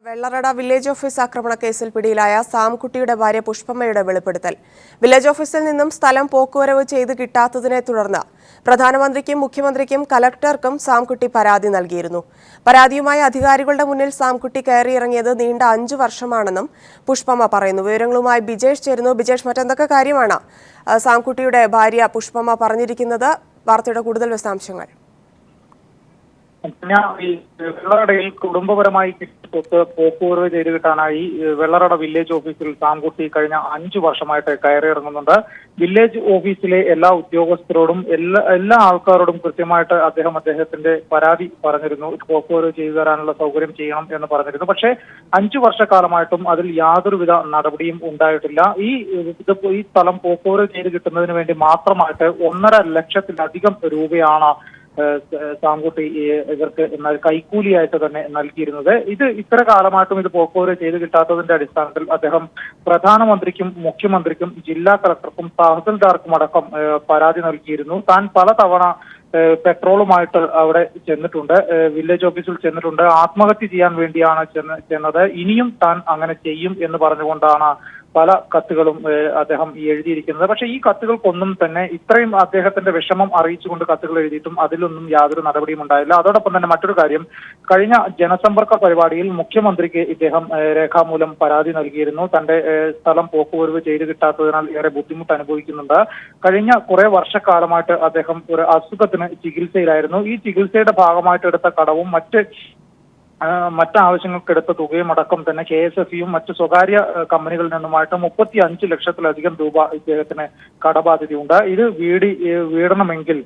Vellarada village office ആക്രമണ കേസിൽ പിടിയിലായ സാംകുട്ടിയുടെ ഭാര്യ പുഷ്പമ്മയുടെ വെളിപ്പെടുത്തൽ. വില്ലേജ് ഓഫീസിൽ നിന്നും സ്ഥലം പോക്കുവരവ് ചെയ്ത് കിട്ടാത്തതിനെ തുടർന്ന് പ്രധാനമന്ത്രിക്കും മുഖ്യമന്ത്രിക്കും കലക്ടർക്കും സാംകുട്ടി പരാതി നൽകിയിരുന്നു. പരാതിയുമായി അധികാരികളുടെ മുന്നിൽ സാംകുട്ടി കയറിയിറങ്ങിയത് നീണ്ട 5 വർഷമാണെന്നും പുഷ്പമ്മ പറയുന്നു. വിവരങ്ങളുമായി ബിജേഷ് ചേരുന്നു. ബിജേഷ്, മറ്റെന്തൊക്കെ കാര്യമാണ് സാംകുട്ടിയുടെ ഭാര്യ പുഷ്പമ്മ പറഞ്ഞിരിക്കുന്നത്? വാർത്തയുടെ കൂടുതൽ വിശദാംശങ്ങൾ. വെള്ളറടയിൽ കുടുംബപരമായി സ്വത്ത് പോക്കുവരവ് ചെയ്ത് കിട്ടാനായി വെള്ളറട വില്ലേജ് ഓഫീസിൽ സാംകുട്ടി കഴിഞ്ഞ 5 വർഷമായിട്ട് കയറിയിറങ്ങുന്നുണ്ട്. വില്ലേജ് ഓഫീസിലെ എല്ലാ ഉദ്യോഗസ്ഥരോടും എല്ലാ ആൾക്കാരോടും കൃത്യമായിട്ട് അദ്ദേഹത്തിന്റെ പരാതി പറഞ്ഞിരുന്നു. പോക്കുവരവ് ചെയ്തു തരാനുള്ള സൗകര്യം ചെയ്യണം എന്ന് പറഞ്ഞിരുന്നു. പക്ഷേ 5 വർഷക്കാലമായിട്ടും അതിൽ യാതൊരുവിധ നടപടിയും ഉണ്ടായിട്ടില്ല. ഈ സ്ഥലം പോക്കുവരവ് ചെയ്ത് കിട്ടുന്നതിന് വേണ്ടി മാത്രമായിട്ട് 1.5 ലക്ഷത്തിലധികം രൂപയാണ് സാംകുട്ടി ഇവർക്ക് കൈക്കൂലിയായിട്ട് തന്നെ നൽകിയിരുന്നത്. ഇത്ര കാലമായിട്ടും ഇത് പോക്കുവരവ് ചെയ്ത് കിട്ടാത്തതിന്റെ അടിസ്ഥാനത്തിൽ അദ്ദേഹം പ്രധാനമന്ത്രിക്കും മുഖ്യമന്ത്രിക്കും ജില്ലാ കളക്ടർക്കും തഹസിൽദാർക്കും അടക്കം പരാതി നൽകിയിരുന്നു. താൻ പലതവണ പെട്രോളുമായിട്ട് അവിടെ ചെന്നിട്ടുണ്ട്, വില്ലേജ് ഓഫീസിൽ ചെന്നിട്ടുണ്ട്, ആത്മഹത്യ ചെയ്യാൻ വേണ്ടിയാണ് ചെന്നത്, ഇനിയും താൻ അങ്ങനെ ചെയ്യും എന്ന് പറഞ്ഞുകൊണ്ടാണ് പല കത്തുകളും അദ്ദേഹം എഴുതിയിരിക്കുന്നത്. പക്ഷേ ഈ കത്തുകൾക്കൊന്നും തന്നെ ഇത്രയും അദ്ദേഹത്തിന്റെ വിഷമം അറിയിച്ചുകൊണ്ട് കത്തുകൾ എഴുതിയിട്ടും അതിലൊന്നും യാതൊരു നടപടിയും ഉണ്ടായില്ല. അതോടൊപ്പം തന്നെ മറ്റൊരു കാര്യം, കഴിഞ്ഞ ജനസമ്പർക്ക പരിപാടിയിൽ മുഖ്യമന്ത്രിക്ക് ഇദ്ദേഹം രേഖാമൂലം പരാതി നൽകിയിരുന്നു. തന്റെ സ്ഥലം പോക്കുവരവ് ചെയ്ത് കിട്ടാത്തതിനാൽ ഏറെ ബുദ്ധിമുട്ട് അനുഭവിക്കുന്നുണ്ട്. കഴിഞ്ഞ കുറെ വർഷക്കാലമായിട്ട് അദ്ദേഹം ഒരു അസുഖത്തിന് ചികിത്സയിലായിരുന്നു. ഈ ചികിത്സയുടെ ഭാഗമായിട്ട് എടുത്ത കടവും മറ്റാവശ്യങ്ങൾക്കെടുത്ത തുകയും അടക്കം തന്നെ KSFയും മറ്റ് സ്വകാര്യ കമ്പനികളിൽ നിന്നുമായിട്ട് 35 ലക്ഷത്തിലധികം രൂപ ഇദ്ദേഹത്തിന് കടബാധ്യതയുണ്ട്. ഇത് വീടണമെങ്കിൽ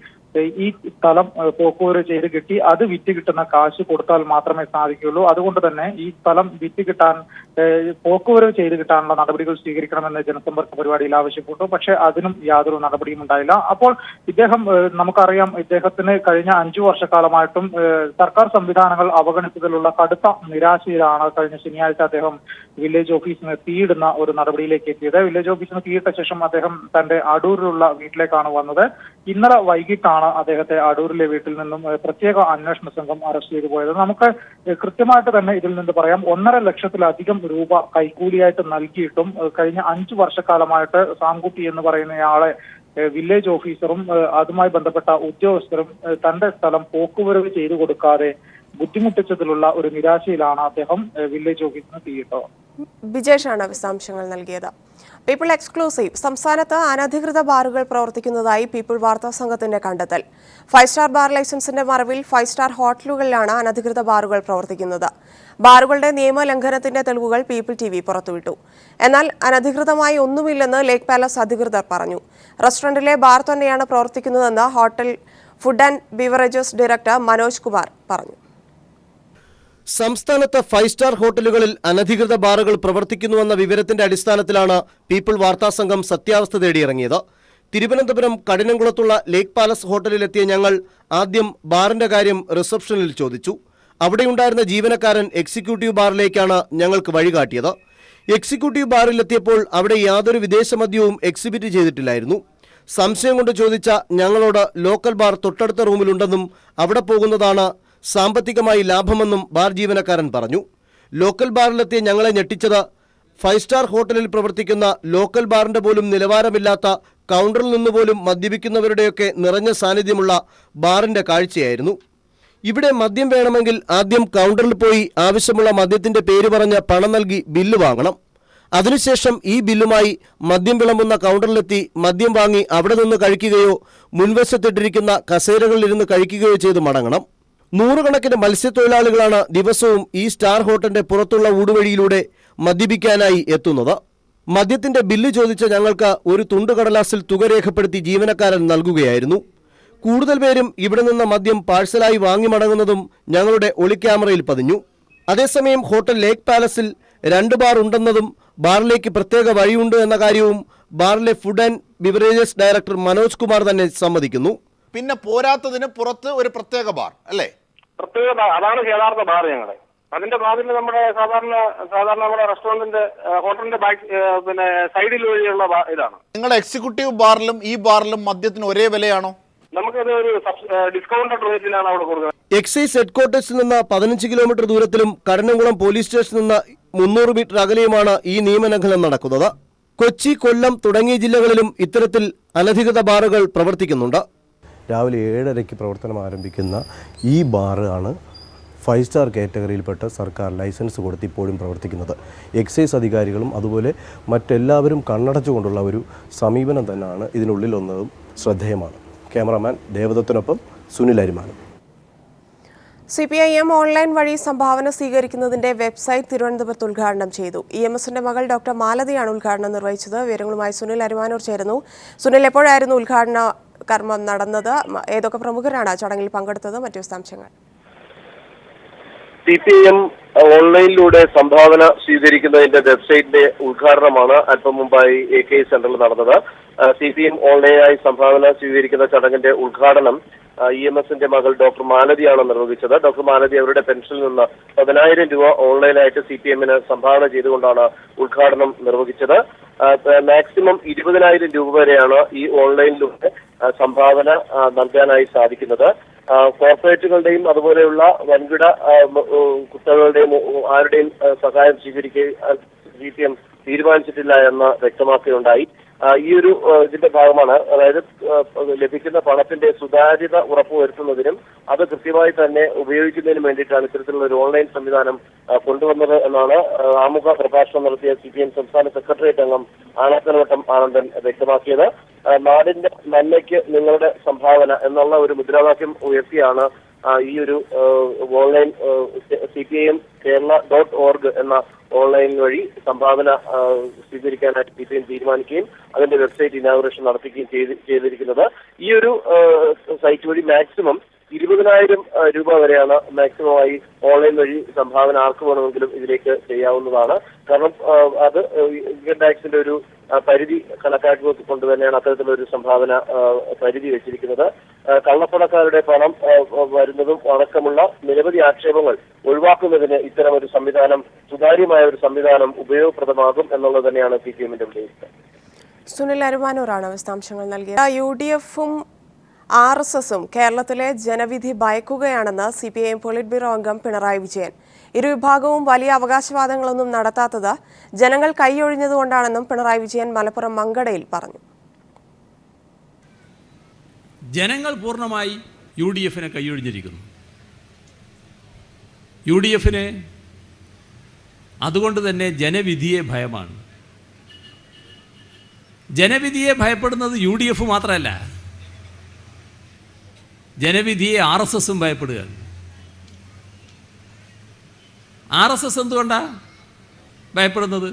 ഈ സ്ഥലം പോക്കുവരവ് ചെയ്ത് കിട്ടി അത് വിറ്റ് കിട്ടുന്ന കാശ് കൊടുത്താൽ മാത്രമേ സാധിക്കുകയുള്ളൂ. അതുകൊണ്ട് തന്നെ ഈ സ്ഥലം വിറ്റ് കിട്ടാൻ പോക്കുവരവ് ചെയ്ത് കിട്ടാനുള്ള നടപടികൾ സ്വീകരിക്കണമെന്ന് ജനസമ്പർക്ക പരിപാടിയിൽ ആവശ്യപ്പെട്ടു. പക്ഷേ അതിനും യാതൊരു നടപടിയും ഉണ്ടായില്ല. അപ്പോൾ നമുക്കറിയാം, ഇദ്ദേഹത്തിന് കഴിഞ്ഞ 5 വർഷക്കാലമായിട്ടും സർക്കാർ സംവിധാനങ്ങൾ അവഗണിച്ചതിലുള്ള കടുത്ത നിരാശയിലാണ് കഴിഞ്ഞ ശനിയാഴ്ച അദ്ദേഹം വില്ലേജ് ഓഫീസിന് തീയിടുന്ന ഒരു നടപടിയിലേക്ക് എത്തിയത്. വില്ലേജ് ഓഫീസിന് തീയിട്ട ശേഷം അദ്ദേഹം തന്റെ അടൂരിലുള്ള വീട്ടിലേക്കാണ് വന്നത്. ഇന്നലെ വൈകിട്ടാണ് അദ്ദേഹത്തെ അടൂരിലെ വീട്ടിൽ നിന്നും പ്രത്യേക അന്വേഷണ സംഘം അറസ്റ്റ് ചെയ്തു പോയത്. നമുക്ക് കൃത്യമായിട്ട് തന്നെ ഇതിൽ നിന്ന് പറയാം, 1.5 ലക്ഷത്തിലധികം രൂപ കൈക്കൂലിയായിട്ട് നൽകിയിട്ടും കഴിഞ്ഞ 5 വർഷക്കാലമായിട്ട് സാംകുട്ടി എന്ന് പറയുന്നയാളെ വില്ലേജ് ഓഫീസറും അതുമായി ബന്ധപ്പെട്ട ഉദ്യോഗസ്ഥരും തന്റെ സ്ഥലം പോക്കുവരവ് ചെയ്തു കൊടുക്കാതെ ബുദ്ധിമുട്ടിച്ചതിലുള്ള ഒരു നിരാശയിലാണ് അദ്ദേഹം വില്ലേജ് ഓഫീസിന് തീയിട്ടത്. ബിജേഷാണ് വിശദാംശങ്ങൾ നൽകിയത്. People exclusive. സംസ്ഥാനത്ത് അനധികൃത ബാറുകൾ പ്രവർത്തിക്കുന്നതായി പീപ്പിൾ വാർത്താ സംഘത്തിന്റെ കണ്ടെത്തൽ. 5 സ്റ്റാർ ബാർ ലൈസൻസിന്റെ മറവിൽ 5 സ്റ്റാർ ഹോട്ടലുകളിലാണ് അനധികൃത ബാറുകൾ പ്രവർത്തിക്കുന്നത്. ബാറുകളുടെ നിയമലംഘനത്തിന്റെ തെളിവുകൾ പീപ്പിൾ TV പുറത്തുവിട്ടു. എന്നാൽ അനധികൃതമായി ഒന്നുമില്ലെന്ന് ലേക്ക് പാലസ് അധികൃതർ പറഞ്ഞു. റെസ്റ്റോറന്റിലെ ബാർ തന്നെയാണ് പ്രവർത്തിക്കുന്നതെന്ന് hotel food and beverages director Manoj Kumar പറഞ്ഞു. സംസ്ഥാനത്ത് 5 സ്റ്റാർ ഹോട്ടലുകളിൽ അനധികൃത ബാറുകൾ പ്രവർത്തിക്കുന്നുവെന്ന വിവരത്തിന്റെ അടിസ്ഥാനത്തിലാണ് പീപ്പിൾ വാർത്താസംഘം സത്യാവസ്ഥ തേടിയിറങ്ങിയത്. തിരുവനന്തപുരം കഠിനംകുളത്തുള്ള ലേക്ക് പാലസ് ഹോട്ടലിലെത്തിയ ഞങ്ങൾ ആദ്യം ബാറിന്റെ കാര്യം റിസപ്ഷനിൽ ചോദിച്ചു. അവിടെയുണ്ടായിരുന്ന ജീവനക്കാരൻ എക്സിക്യൂട്ടീവ് ബാറിലേക്കാണ് ഞങ്ങൾക്ക് വഴികാട്ടിയത്. എക്സിക്യൂട്ടീവ് ബാറിലെത്തിയപ്പോൾ അവിടെ യാതൊരു വിദേശ മദ്യവും എക്സിബിറ്റ് ചെയ്തിട്ടില്ലായിരുന്നു. സംശയം കൊണ്ട് ചോദിച്ച ഞങ്ങളോട് ലോക്കൽ ബാർ തൊട്ടടുത്ത റൂമിലുണ്ടെന്നും അവിടെ പോകുന്നതാണ് സാമ്പത്തികമായി ലാഭമെന്നും ബാർ ജീവനക്കാരൻ പറഞ്ഞു. ലോക്കൽ ബാറിലെത്തിയ ഞങ്ങളെ ഞെട്ടിച്ചത് 5 സ്റ്റാർ ഹോട്ടലിൽ പ്രവർത്തിക്കുന്ന ലോക്കൽ ബാറിന്റെ പോലും നിലവാരമില്ലാത്ത കൗണ്ടറിൽ നിന്നുപോലും മദ്യപിക്കുന്നവരുടെയൊക്കെ നിറഞ്ഞ സാന്നിധ്യമുള്ള ബാറിന്റെ കാഴ്ചയായിരുന്നു. ഇവിടെ മദ്യം വേണമെങ്കിൽ ആദ്യം കൗണ്ടറിൽ പോയി ആവശ്യമുള്ള മദ്യത്തിന്റെ പേര് പറഞ്ഞ് പണം നൽകി ബില്ല് വാങ്ങണം. അതിനുശേഷം ഈ ബില്ലുമായി മദ്യം വിളമ്പുന്ന കൗണ്ടറിലെത്തി മദ്യം വാങ്ങി അവിടെ നിന്ന് കഴിക്കുകയോ മുൻവശത്തിട്ടിരിക്കുന്ന കസേരകളിലിരുന്ന് കഴിക്കുകയോ ചെയ്ത് മടങ്ങണം. 100 കണക്കിന് മത്സ്യത്തൊഴിലാളികളാണ് ദിവസവും ഈ സ്റ്റാർ ഹോട്ടലിന്റെ പുറത്തുള്ള ഊടുവഴിയിലൂടെ മദ്യപിക്കാനായി എത്തുന്നത്. മദ്യത്തിന്റെ ബില്ല് ചോദിച്ച ഞങ്ങൾക്ക് ഒരു തുണ്ടുകടലാസിൽ തുക രേഖപ്പെടുത്തി ജീവനക്കാരൻ നൽകുകയായിരുന്നു. കൂടുതൽ പേരും ഇവിടെ നിന്ന് മദ്യം പാഴ്സലായി വാങ്ങി മടങ്ങുന്നതും ഞങ്ങളുടെ ഒളിക്യാമറയിൽ പതിഞ്ഞു. അതേസമയം ഹോട്ടൽ ലേക്ക് പാലസിൽ 2 ബാർ ഉണ്ടെന്നതും ബാറിലേക്ക് പ്രത്യേക വഴിയുണ്ട് എന്ന കാര്യവും ബാറിലെ food and beverages director Manoj Kumar തന്നെ സമ്മതിക്കുന്നു. പിന്നെ പോരാത്തതിന് പുറത്ത് ഒരു പ്രത്യേക ബാർ അല്ലേ? അതാണ് യഥാർത്ഥ ബാർ ഞങ്ങളുടെ. അതിന്റെ ബാറിൽ നമ്മുടെ സാധാരണ നമ്മുടെ റെസ്റ്റോറന്റിന്റെ ഹോട്ടലിന്റെ ബാക്ക് സൈഡിൽ വഴിയുള്ള ഇതാണ്. നിങ്ങളുടെ എക്സിക്യൂട്ടീവ് ബാറിലും ഈ ബാറിലും മദ്യത്തിന് ഒരേ വിലയാണോ? നമുക്കത് ഒരു ഡിസ്കൗണ്ടഡ് റേറ്റിലാണ് അവിടെ കൊടുക്കുന്നത്. എക്സൈസ് ഹെഡ്ക്വാർട്ടേഴ്സിൽ നിന്ന് 15 കിലോമീറ്റർ ദൂരത്തിലും കടനംകുളം പോലീസ് സ്റ്റേഷനിൽ നിന്ന് 300 മീറ്റർ അകലെയുമാണ് ഈ നിയമലംഘനം നടക്കുന്നത്. കൊച്ചി, കൊല്ലം തുടങ്ങിയ ജില്ലകളിലും ഇത്തരത്തിൽ അനധികൃത ബാറുകൾ പ്രവർത്തിക്കുന്നുണ്ട്. രാവിലെ 7:30 പ്രവർത്തനം ആരംഭിക്കുന്ന ഈ ബാറാണ് 5 സ്റ്റാർ കാറ്റഗറിയിൽപ്പെട്ട സർക്കാർ ലൈസൻസ് കൊടുത്ത് ഇപ്പോഴും പ്രവർത്തിക്കുന്നത്. എക്സൈസ് അധികാരികളും അതുപോലെ മറ്റെല്ലാവരും കണ്ണടച്ചുകൊണ്ടുള്ള ഒരു സമീപനം തന്നെയാണ് ഇതിനുള്ളിലൊന്നതും ശ്രദ്ധേയമാണ്. ക്യാമറാമാൻ ദേവദത്തിനൊപ്പം സുനിൽ അരിമാനം. CPIM ഓൺലൈൻ വഴി സംഭാവന സ്വീകരിക്കുന്നതിന്റെ വെബ്സൈറ്റ് തിരുവനന്തപുരത്ത് ഉദ്ഘാടനം ചെയ്തു. EMSന്റെ മകൾ ഡോക്ടർ മാലതിയാണ് ഉദ്ഘാടനം നിർവഹിച്ചത്. വിവരങ്ങളുമായി സുനിൽ അരിമാനൂർ ചേരുന്നു. സുനിൽ, എപ്പോഴായിരുന്നു ഉദ്ഘാടന കർമ്മം നടന്നത്? ഏതൊക്കെ പ്രമുഖരാണ് ചടങ്ങിൽ പങ്കെടുത്തത്? മറ്റു വിശദാംശങ്ങൾ. CPIM ഓൺലൈനിലൂടെ സംഭാവന സ്വീകരിക്കുന്നതിന്റെ വെബ്സൈറ്റിന്റെ ഉദ്ഘാടനമാണ് അല്പം മുമ്പായി AK സെന്ററിൽ നടന്നത്. CPIM ഓൺലൈനായി സംഭാവന സ്വീകരിക്കുന്ന ചടങ്ങിന്റെ ഉദ്ഘാടനം EMSന്റെ മകൾ ഡോക്ടർ മാലതിയാണ് നിർവഹിച്ചത്. ഡോക്ടർ മാലതി അവരുടെ പെൻഷനിൽ നിന്ന് 10,000 രൂപ ഓൺലൈനായിട്ട് CPIMന് സംഭാവന ചെയ്തുകൊണ്ടാണ് ഉദ്ഘാടനം നിർവഹിച്ചത്. മാക്സിമം 20,000 രൂപ വരെയാണ് ഈ ഓൺലൈനിലൂടെ സംഭാവന നൽകാനായി സാധിക്കുന്നത്. കോർപ്പറേറ്റുകളുടെയും അതുപോലെയുള്ള വൻകിട കുത്തകളുടെയും ആരുടെയും സഹായം സ്വീകരിക്കാൻ CPIM തീരുമാനിച്ചിട്ടില്ല എന്ന് വ്യക്തമാക്കുകയുണ്ടായി. ഈ ഒരു ഇതിന്റെ ഭാഗമാണ്, അതായത് ലഭിക്കുന്ന പണത്തിന്റെ സുതാര്യത ഉറപ്പുവരുത്തുന്നതിനും അത് കൃത്യമായി തന്നെ ഉപയോഗിക്കുന്നതിനും വേണ്ടിയിട്ടാണ് ഇത്തരത്തിലുള്ള ഒരു ഓൺലൈൻ സംവിധാനം കൊണ്ടുവന്നത് എന്നാണ് ആമുഖ പ്രഭാഷണം നടത്തിയ CPIM സംസ്ഥാന സെക്രട്ടേറിയറ്റ് അംഗം ആനത്തലവട്ടം ആനന്ദൻ വ്യക്തമാക്കിയത്. നാടിന്റെ നന്മയ്ക്ക് നിങ്ങളുടെ സംഭാവന എന്നുള്ള ഒരു മുദ്രാവാക്യം ഉയർത്തിയാണ് ഈ ഒരു ഓൺലൈൻ CPIM Kerala.org എന്ന ഓൺലൈൻ വഴി സംഭാവന സ്വീകരിക്കാനായിട്ട് CPIM തീരുമാനിക്കുകയും അതിന്റെ വെബ്സൈറ്റ് ഇനാഗുറേഷൻ നടത്തുകയും ചെയ്തിരിക്കുന്നത്. ഈ ഒരു സൈറ്റ് വഴി മാക്സിമം 20,000 രൂപ വരെയാണ് മാക്സിമമായി ഓൺലൈൻ വഴി സംഭാവന ആർക്ക് വേണമെങ്കിലും ഇതിലേക്ക് ചെയ്യാവുന്നതാണ്. കാരണം അത് ഇൻകം ടാക്സിന്റെ ഒരു പരിധി കണക്കാക്കിക്കൊണ്ട് തന്നെയാണ് അത്തരത്തിലൊരു സംഭാവന പരിധി വെച്ചിരിക്കുന്നത്. കള്ളപ്പണക്കാരുടെ പണം വരുന്നതും അടക്കമുള്ള നിരവധി ആക്ഷേപങ്ങൾ ഒഴിവാക്കുന്നതിന് ഇത്തരം ഒരു സംവിധാനം, സുതാര്യമായ ഒരു സംവിധാനം ഉപയോഗപ്രദമാകും എന്നുള്ളത് തന്നെയാണ് CPIMന്റെ വിലയിരുത്തൽ. സുനിൽ അരിമാനൂറാണ് വിശദാംശങ്ങൾ നൽകിയത്. UDFും RSSും കേരളത്തിലെ ജനവിധി ഭയക്കുകയാണെന്ന് CPIM പോളിറ്റ് ബ്യൂറോ അംഗം പിണറായി വിജയൻ. ഇരുവിഭാഗവും വലിയ അവകാശവാദങ്ങളൊന്നും നടത്താത്തത് ജനങ്ങൾ കൈയൊഴിഞ്ഞതുകൊണ്ടാണെന്നും പിണറായി വിജയൻ മലപ്പുറം മങ്കടയിൽ പറഞ്ഞു. ജനങ്ങൾ പൂർണ്ണമായി UDFിനെ കൈയൊഴിഞ്ഞിരിക്കുന്നു. UDFിന് അതുകൊണ്ട് തന്നെ ജനവിധിയെ ഭയമാണ്. ജനവിധിയെ ഭയപ്പെടുന്നത് UDF മാത്രമല്ല, ജനവിധിയെ RSSും ഭയപ്പെടുകയാണ്. RSS എന്തുകൊണ്ടാണ് ഭയപ്പെടുന്നത്?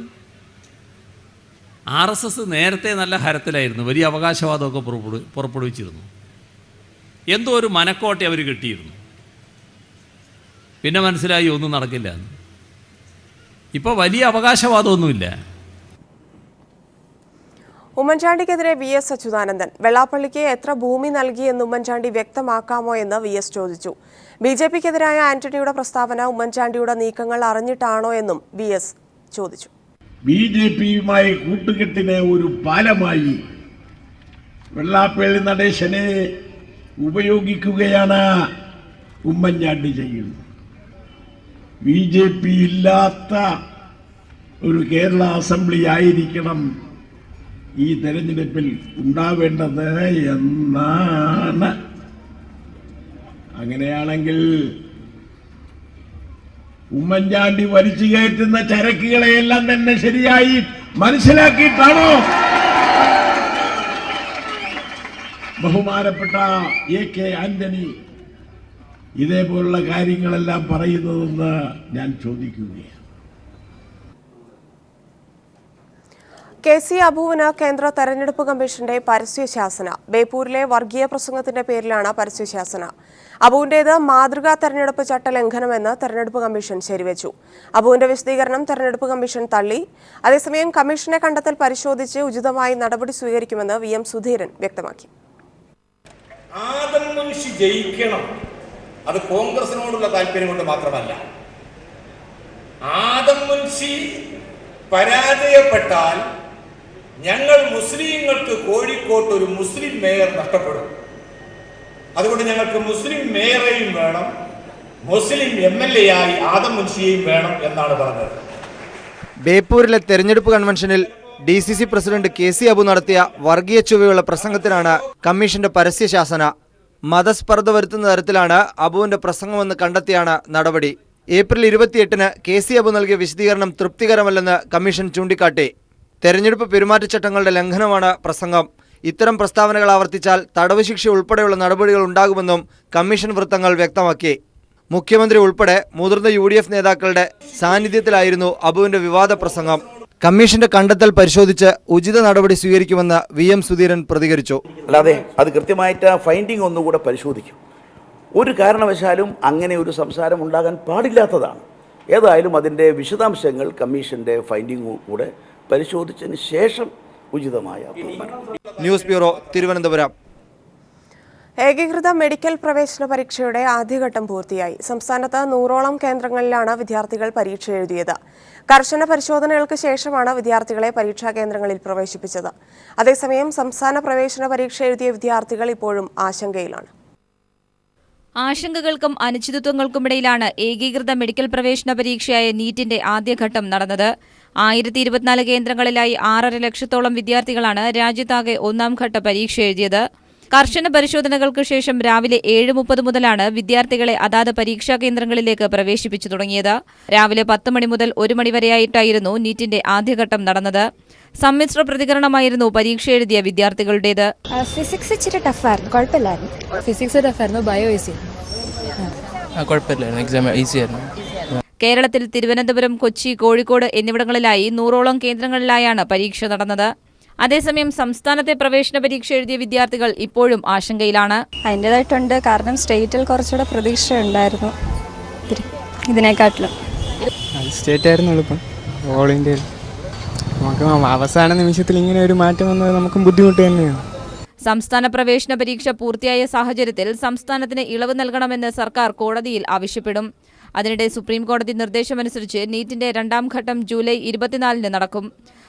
RSS നേരത്തെ നല്ല ഹരത്തിലായിരുന്നു, വലിയ അവകാശവാദമൊക്കെ പുറപ്പെടുവിച്ചിരുന്നു. എന്തോ ഒരു മനക്കോട്ടെ അവർ കിട്ടിയിരുന്നു. പിന്നെ മനസ്സിലായി ഒന്നും നടക്കില്ല. ഇപ്പോൾ വലിയ അവകാശവാദമൊന്നുമില്ല. ഉമ്മൻചാണ്ടിക്കെതിരെ VS അച്യുതാനന്ദൻ. വെള്ളാപ്പള്ളിക്ക് എത്ര ഭൂമി നൽകിയെന്ന് ഉമ്മൻചാണ്ടി വ്യക്തമാക്കാമോ എന്ന് VS ചോദിച്ചു. BJPക്കെതിരായ ആന്റണിയുടെ പ്രസ്താവന ഉമ്മൻചാണ്ടിയുടെ നീക്കങ്ങൾ അറിഞ്ഞിട്ടാണോ എന്നും VS ചോദിച്ചു. BJPയുമായി കൂട്ടുകെട്ടിന് ഒരു പാലമായി വെള്ളാപ്പള്ളി നടേശനെ ഉപയോഗിക്കുകയാണ് ഉമ്മൻചാണ്ടി ചെയ്യുന്നത്. BJP ഇല്ലാത്ത ഒരു കേരള അസംബ്ലി ആയിരിക്കണം ഈ തെരഞ്ഞെടുപ്പിൽ ഉണ്ടാവേണ്ടത് എന്നാണ്. അങ്ങനെയാണെങ്കിൽ ഉമ്മൻചാണ്ടി വലിച്ചു കയറ്റുന്ന ചരക്കുകളെയെല്ലാം തന്നെ ശരിയായി മനസ്സിലാക്കിയിട്ടാണോ ബഹുമാനപ്പെട്ട AK ആന്റണി ഇതേപോലുള്ള കാര്യങ്ങളെല്ലാം പറയുന്നതെന്ന് ഞാൻ ചോദിക്കുകയാണ്. KC അബുവിന് കേന്ദ്ര തെരഞ്ഞെടുപ്പ് കമ്മീഷന്റെ പരസ്യശാസന. ബേപ്പൂരിലെ വർഗീയ പ്രസംഗത്തിന്റെ പേരിലാണ് പരസ്യശാസന. അബുവിന്റേത് മാതൃകാ തെരഞ്ഞെടുപ്പ് ചട്ടലംഘനമെന്ന് തെരഞ്ഞെടുപ്പ് കമ്മീഷൻ ശരിവെച്ചു. അബുവിന്റെ വിശദീകരണം തെരഞ്ഞെടുപ്പ് കമ്മീഷൻ തള്ളി. അതേസമയം കമ്മീഷന്റെ കണ്ടെത്തൽ പരിശോധിച്ച് ഉചിതമായി നടപടി സ്വീകരിക്കുമെന്ന് VM സുധീരൻ വ്യക്തമാക്കി. ആദം മുൻഷി ജയിക്കണം, അത് കോൺഗ്രസിനോടുള്ള താല്പര്യം കൊണ്ട് മാത്രമല്ല. ആദം മുൻഷി പരാജയപ്പെട്ടാൽ ഞങ്ങൾ മുസ്ലിങ്ങൾക്ക് കോഴിക്കോട്ട് ഒരു മുസ്ലിം മേയർ നഷ്ടപ്പെടും. അതുകൊണ്ട് ഞങ്ങൾക്ക് മുസ്ലിം മേയറേയും വേണം, മുസ്ലിം MLA ആയി ആദം മുൻഷിയെയും വേണം എന്നാണ് പറഞ്ഞത്. ബേപ്പൂരിലെ തെരഞ്ഞെടുപ്പ് കൺവെൻഷനിൽ DCC പ്രസിഡന്റ് KC അബു നടത്തിയ വർഗീയ ചുവയുള്ള പ്രസംഗത്തിനാണ് കമ്മീഷന്റെ പരസ്യശാസന. മതസ്പർദ്ധ വരുത്തുന്ന തരത്തിലാണ് അബുവിന്റെ പ്രസംഗമെന്ന് കണ്ടെത്തിയാണ് നടപടി. ഏപ്രിൽ 28-ന് KC അബു നൽകിയ വിശദീകരണം തൃപ്തികരമല്ലെന്ന് കമ്മീഷൻ ചൂണ്ടിക്കാട്ടി. തെരഞ്ഞെടുപ്പ് പെരുമാറ്റച്ചട്ടങ്ങളുടെ ലംഘനമാണ് പ്രസംഗം. ഇത്തരം പ്രസ്താവനകൾ ആവർത്തിച്ചാൽ തടവ് ശിക്ഷ ഉൾപ്പെടെയുള്ള നടപടികൾ ഉണ്ടാകുമെന്നും കമ്മീഷൻ വൃത്തങ്ങൾ വ്യക്തമാക്കി. മുഖ്യമന്ത്രി ഉൾപ്പെടെ മുതിർന്ന UDF നേതാക്കളുടെ സാന്നിധ്യത്തിലായിരുന്നു അബുവിന്റെ വിവാദ പ്രസംഗം. കമ്മീഷന്റെ കണ്ടെത്തൽ പരിശോധിച്ച് ഉചിത നടപടി സ്വീകരിക്കുമെന്ന് VM സുധീരൻ പ്രതികരിച്ചു. അല്ലാതെ അത് കൃത്യമായിട്ട് ഫൈൻഡിങ് ഒന്നുകൂടെ പരിശോധിക്കും. ഒരു കാരണവശാലും അങ്ങനെ ഒരു സംസാരം ഉണ്ടാകാൻ പാടില്ലാത്തതാണ്. ഏതായാലും അതിൻ്റെ വിശദാംശങ്ങൾ കമ്മീഷന്റെ ഫൈൻഡിങ് കൂടെ പരിശോധിച്ചതിന് ശേഷം ഉചിതമായ ന്യൂസ് ബ്യൂറോ, തിരുവനന്തപുരം. ഏകീകൃത മെഡിക്കൽ പ്രവേശന പരീക്ഷയുടെ ആദ്യഘട്ടം പൂർത്തിയായി. സംസ്ഥാനത്ത് 100ഓളം കേന്ദ്രങ്ങളിലാണ് വിദ്യാർത്ഥികൾ പരീക്ഷ എഴുതിയത്. കർശന പരിശോധനകൾക്ക് ശേഷമാണ് വിദ്യാർത്ഥികളെ പരീക്ഷാ കേന്ദ്രങ്ങളിൽ പ്രവേശിപ്പിച്ചത്. അതേസമയം സംസ്ഥാന പ്രവേശന പരീക്ഷ എഴുതിയ വിദ്യാർത്ഥികൾ ഇപ്പോഴും ആശങ്കയിലാണ്. ആശങ്കകൾക്കും അനിശ്ചിതത്വങ്ങൾക്കുമിടയിലാണ് ഏകീകൃത മെഡിക്കൽ പ്രവേശന പരീക്ഷയായ നീറ്റിന്റെ ആദ്യഘട്ടം നടന്നത്. 1024 കേന്ദ്രങ്ങളിലായി 6.5 ലക്ഷത്തോളം വിദ്യാർത്ഥികളാണ് രാജ്യത്താകെ ഒന്നാം ഘട്ട പരീക്ഷ എഴുതിയത്. കർശന പരിശോധനകൾക്ക് ശേഷം രാവിലെ 7:30 മുതലാണ് വിദ്യാർത്ഥികളെ അതാത് പരീക്ഷാ കേന്ദ്രങ്ങളിലേക്ക് പ്രവേശിപ്പിച്ചു തുടങ്ങിയത്. രാവിലെ 10 മണി മുതൽ 1 മണി വരെയായിട്ടായിരുന്നു നീറ്റിന്റെ ആദ്യഘട്ടം നടന്നത്. സമ്മിശ്ര പ്രതികരണമായിരുന്നു പരീക്ഷ എഴുതിയ വിദ്യാർത്ഥികളുടേത്. ഫിസിക്സ് ഇച്ചിരി ടഫായിരുന്നു, കുഴപ്പമില്ലായിരുന്നു. ഫിസിക്സ് ടഫായിരുന്നു, ബയോ ഈസി, കുഴപ്പമില്ലായിരുന്നു, എക്സാം ഈസി ആയിരുന്നു. കേരളത്തിൽ തിരുവനന്തപുരം, കൊച്ചി, കോഴിക്കോട് എന്നിവിടങ്ങളിലായി 100ഓളം കേന്ദ്രങ്ങളിലായാണ് പരീക്ഷ നടന്നത്. അതേസമയം സംസ്ഥാനത്തെ പ്രവേശന പരീക്ഷ എഴുതിയ വിദ്യാർത്ഥികൾ ഇപ്പോഴും ആശങ്കയിലാണ്. അതിൻ്റെതായിട്ടുണ്ട്, കാരണം സ്റ്റേറ്റിൽ കുറച്ചുകൂടെ പ്രതീക്ഷ ഉണ്ടായിരുന്നു ഇതിനെക്കാട്ടിലും. സ്റ്റേറ്റ് ആയിരുന്നു എളുപ്പം. ഓൾ ഇന്ത്യയിൽ നമുക്ക് അവസാന നിമിഷത്തിൽ ഇങ്ങനെ ഒരു മാറ്റം വന്നത് നമുക്കും ബുദ്ധിമുട്ട് തന്നെയാണ്. സംസ്ഥാന പ്രവേശന പരീക്ഷ പൂർത്തിയായ സാഹചര്യത്തിൽ സംസ്ഥാനത്തിന് ഇളവ് നൽകണമെന്ന് സർക്കാർ കോടതിയിൽ ആവശ്യപ്പെടും. അതിനിടെ സുപ്രീം കോടതി നിർദ്ദേശമനുസരിച്ച് നീറ്റിന്റെ രണ്ടാം ഘട്ടം ജൂലൈ 24-ന് നടക്കും.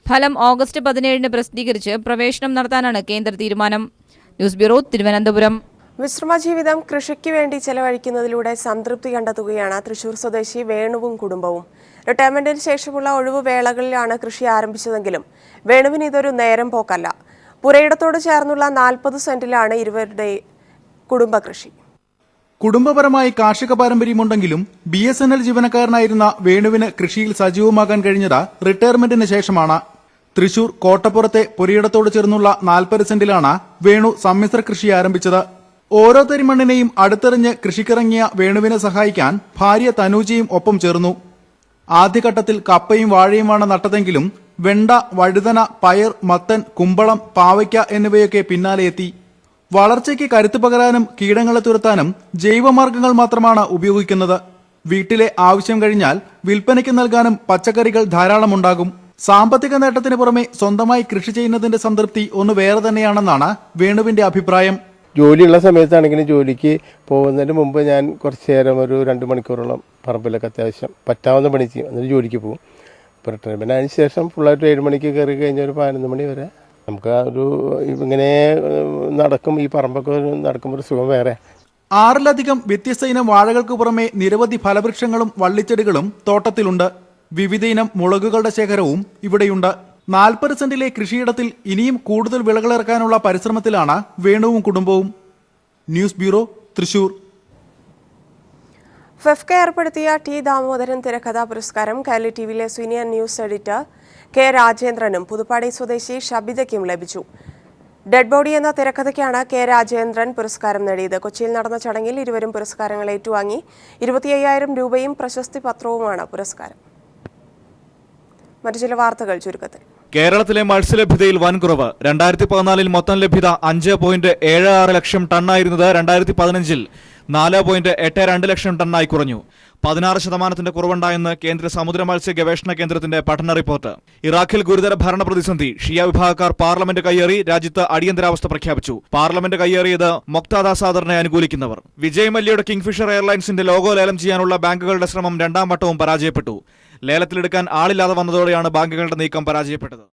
ഫലം ഓഗസ്റ്റ് 17-ന് പ്രസിദ്ധീകരിച്ച് പ്രവേശനം നടത്താനാണ് കേന്ദ്ര തീരുമാനം. News bureau, Thiruvananthapuram. വിശ്രമജീവിതം കൃഷിക്ക് വേണ്ടി ചെലവഴിക്കുന്നതിലൂടെ സംതൃപ്തി കണ്ടെത്തുകയാണ് തൃശൂർ സ്വദേശി വേണുവും കുടുംബവും. റിട്ടയർമെന്റിന് ശേഷമുള്ള ഒഴിവുവേളകളിലാണ് കൃഷി ആരംഭിച്ചതെങ്കിലും വേണുവിന് ഇതൊരു നേരം പോക്കല്ല. പുരയിടത്തോട് ചേർന്നുള്ള 40 സെന്റിലാണ് ഇരുവരുടെ കുടുംബ കൃഷി. കുടുംബപരമായി കാർഷിക പാരമ്പര്യമുണ്ടെങ്കിലും BSNL ജീവനക്കാരനായിരുന്ന വേണുവിന് കൃഷിയിൽ സജീവമാകാൻ കഴിഞ്ഞത് റിട്ടയർമെന്റിന് ശേഷമാണ്. തൃശൂർ കോട്ടപ്പുറത്തെ പുരയിടത്തോട് ചേർന്നുള്ള 40 സെന്റിലാണ് വേണു സമ്മിശ്ര കൃഷി ആരംഭിച്ചത്. ഓരോ തരിമണ്ണിനെയും അടുത്തെറിഞ്ഞ് കൃഷിക്കിറങ്ങിയ വേണുവിനെ സഹായിക്കാൻ ഭാര്യ തനൂജയും ഒപ്പം ചേർന്നു. ആദ്യഘട്ടത്തിൽ കപ്പയും വാഴയുമാണ് നട്ടതെങ്കിലും വെണ്ട, വഴുതന, പയർ, മത്തൻ, കുമ്പളം, പാവയ്ക്ക എന്നിവയൊക്കെ പിന്നാലെയെത്തി. വളർച്ചയ്ക്ക് കരുത്തു പകരാനും കീടങ്ങളെ തുരത്താനും ജൈവമാർഗ്ഗങ്ങൾ മാത്രമാണ് ഉപയോഗിക്കുന്നത്. വീട്ടിലെ ആവശ്യം കഴിഞ്ഞാൽ വിൽപ്പനയ്ക്ക് നൽകാനും പച്ചക്കറികൾ ധാരാളമുണ്ടാകും. സാമ്പത്തിക നേട്ടത്തിന് പുറമെ സ്വന്തമായി കൃഷി ചെയ്യുന്നതിന്റെ സംതൃപ്തി ഒന്ന് വേറെ തന്നെയാണെന്നാണ് വേണുവിന്റെ അഭിപ്രായം. ജോലിയുള്ള സമയത്താണെങ്കിലും ജോലിക്ക് പോകുന്നതിന് മുമ്പ് ഞാൻ കുറച്ച് നേരം ഒരു 2 മണിക്കൂറോളം പറമ്പിലൊക്കെ അത്യാവശ്യം പറ്റാവുന്ന പണി ചെയ്യും, എന്നിട്ട് ജോലിക്ക് പോകും. ഇപ്പോൾ റിട്ടയർമെൻറ്റ് അതിന് ശേഷം ഫുള്ളായിട്ട് 7 മണിക്ക് കയറി കഴിഞ്ഞാൽ ഒരു 11 മണി വരെ നമുക്ക് ഒരു ഇങ്ങനെ നടക്കും. ഈ പറമ്പൊക്കെ നടക്കുമ്പോൾ ഒരു സുഖം വേറെ. 6-ലധികം വ്യത്യസ്ത ഇനം വാഴകൾക്ക് പുറമെ നിരവധി ഫലവൃക്ഷങ്ങളും വള്ളിച്ചെടികളും തോട്ടത്തിലുണ്ട്. വിവിധ ഇനം മുളകുകളുടെ ശേഖരവും ഇവിടെയുണ്ട്. 40 സെന്റിലെ കൃഷിയിടത്തിൽ ഇനിയും കൂടുതൽ വിളകളിറക്കാനുള്ള പരിശ്രമത്തിലാണ് വേണുവും കുടുംബവും. News bureau, Thrissur. ഫെഫ്ക ഏർപ്പെടുത്തിയ ടി ദാമോദരൻ തിരക്കഥാ പുരസ്കാരം കൈരളി ടിവിയിലെ സീനിയർ ന്യൂസ് എഡിറ്റർ കെ രാജേന്ദ്രനും പുതുപ്പാടി സ്വദേശി ഷബിതയ്ക്കും ലഭിച്ചു. ഡെഡ് ബോഡി എന്ന തിരക്കഥയ്ക്കാണ് കെ രാജേന്ദ്രൻ പുരസ്കാരം നേടിയത്. കൊച്ചിയിൽ നടന്ന ചടങ്ങിൽ ഇരുവരും പുരസ്കാരങ്ങൾ ഏറ്റുവാങ്ങി. 25,000 രൂപയും പ്രശസ്തി പത്രവുമാണ് പുരസ്കാരം. മറ്റു ചില വാർത്തകൾ ചുരുക്കത്തിൽ. കേരളത്തിലെ മത്സ്യലഭ്യതയിൽ വൻ കുറവ്. 2014-ൽ മൊത്തം ലഭ്യത 5.76 ലക്ഷം ടണ്ണായിരുന്നത് 2015-ൽ 4.82 ലക്ഷം ടണ്ണായി കുറഞ്ഞു. 16% കുറവുണ്ടായെന്ന് കേന്ദ്ര സമുദ്ര മത്സ്യ ഗവേഷണ കേന്ദ്രത്തിന്റെ പഠന റിപ്പോർട്ട്. ഇറാഖിൽ ഗുരുതര ഭരണ പ്രതിസന്ധി. ഷിയ വിഭാഗക്കാർ പാർലമെന്റ് കയ്യേറി രാജ്യത്ത് അടിയന്തരാവസ്ഥ പ്രഖ്യാപിച്ചു. Parliament കയ്യേറിയത് Moqtada സാദറിനെ അനുകൂലിക്കുന്നവർ. Vijay മല്യയുടെ kingfisher എയർലൈൻസിന്റെ logo ലേലം ചെയ്യാനുള്ള ബാങ്കുകളുടെ ശ്രമം 2ാം വട്ടവും പരാജയപ്പെട്ടു. ലേലത്തിലെടുക്കാൻ ആളില്ലാതെ വന്നതോടെയാണ് ബാങ്കുകളുടെ നീക്കം പരാജയപ്പെട്ടത്.